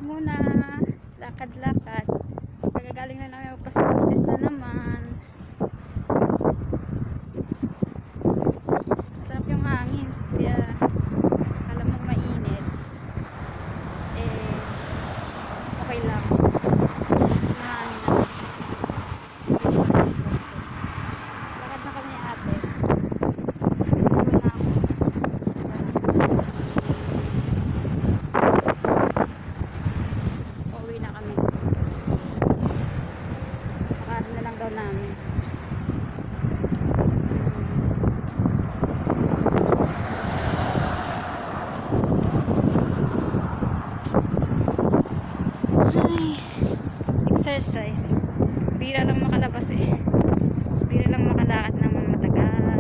muna. Lakad-lakad. Kagagaling na namin magpa-practice na naman. Sarap yung hangin. Kaya alam mo mainit. Eh, okay lang. Mahangin na. Lakad na kami ate. Iwan na ako. Pauwi na kami. Lakad na lang daw namin. Ay, exercise. Bira lang makalabas eh. Bira lang makalakad ng matagal.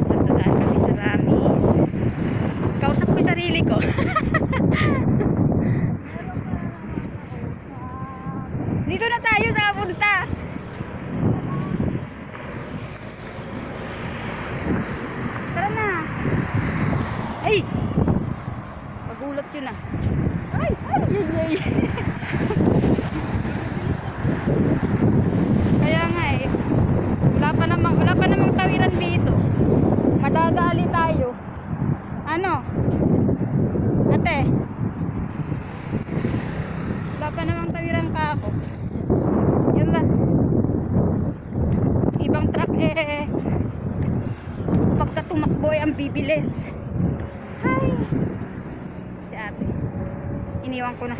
Basta daan kami sa Ramis. Kausap ko yung sarili ko. Dito na tayo sa punta. Tara na. Ay! Pagulat yun ah. Ay! Ay! Ay! Kaya nga eh. Wala pa namang tawiran dito. Madadali tayo. Ano? Ate? Wala pa namang tawiran ka ako. Yan lang. Ibang truck eh. Pagka tumakbo ay ang bibilis. Hi! Si ate. Iniwan ko na.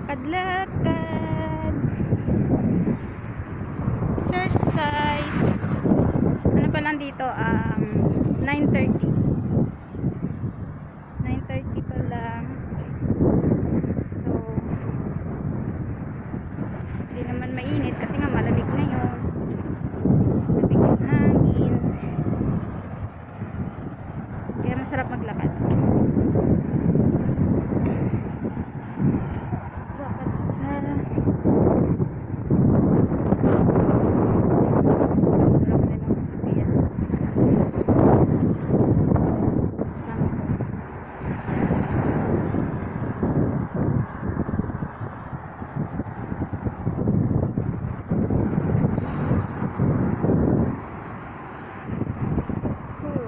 Lakad-lakad. Exercise. Ano pa lang dito? 9:30. 9:30 pa lang. So, hindi naman mainit kasi nga malamig ngayon. Malamig yung hangin. Kaya masarap maglakad. Lakad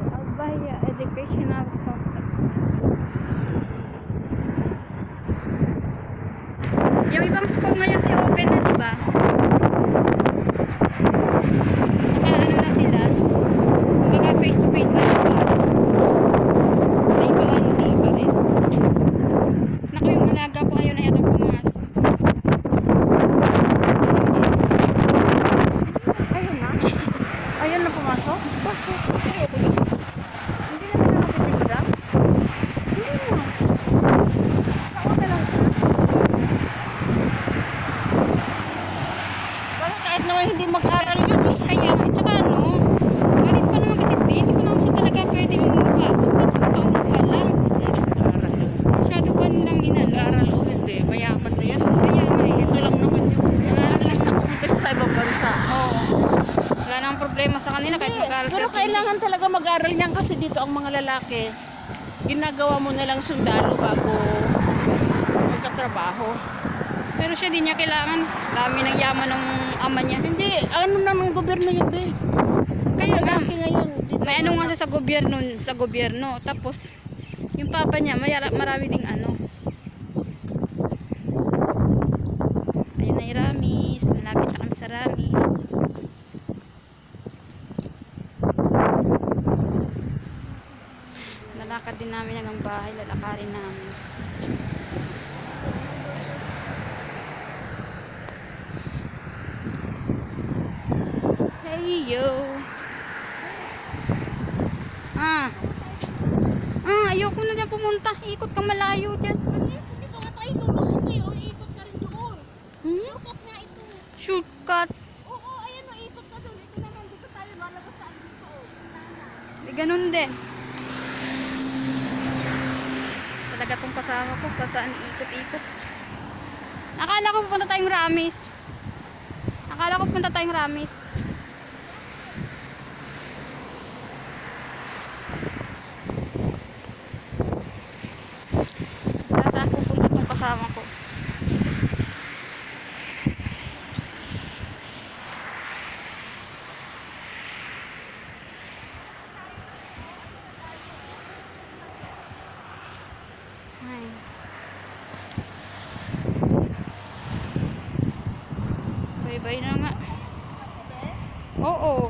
sa Albaya Educational Complex. Yung ibang school ngayon ay open na, diba? Ano na sila? Kumbaga face to face na yung class. Sa iba hindi pa rin. Naku, yung alaga ko ayaw na yata pumasok. Ayun na? Ayun na pumasok? Bakit? Ayoko na. Hindi naman na nakatitigil? Hindi na. Nauna lang siya. Parang kahit naman hindi mag-aral yun eh. Kaya nga, tsaka ano, malit pa naman kasi din, hindi ko naman siya talaga pwede yung mapasok. Kaon ka lang. Masyado pa nilang inano. Mag-aral o hindi, mayaman na yan. Kaya nga eh. Ito lang naman yung at least nakapunta sa ibang bansa. Oo. Wala nang problema sa kanila kahit mag-aaral Pero sila. kailangan talaga mag-aral niyan kasi dito ang mga lalaki, ginagawa mo na lang sundalo bago magkatrabaho. Pero siya di niya kailangan. Dami ng yaman ng ama niya. Hindi, ano naman gobyerno yun eh. Kaya nga, Malaki ngayon. Dito may ano nga siya sa gobyerno. Tapos, yung papa niya, marami ding ano. Ayun na yung Ramis. Malapit na kami sa Ramis. Lalakad din namin hanggang bahay. Lalakarin namin. Hey yo. Ayoko na dyan pumunta. Ikot kang malayo dyan. Dito nga tayo lulusot eh. O, ikot ka rin doon. Shortcut nga ito. Shortcut. Oo, ayan o, ikot ka doon. Ito naman, dito tayo lalabas sa dito. O, Ganun din. talaga tong kasama ko sa saan ikot-ikot. Akala ko pupunta tayong Ramis. Akala ko pupunta tayong Ramis. Saan pupunta tong kasama ko? Ay. Bye-bye na nga. Oo.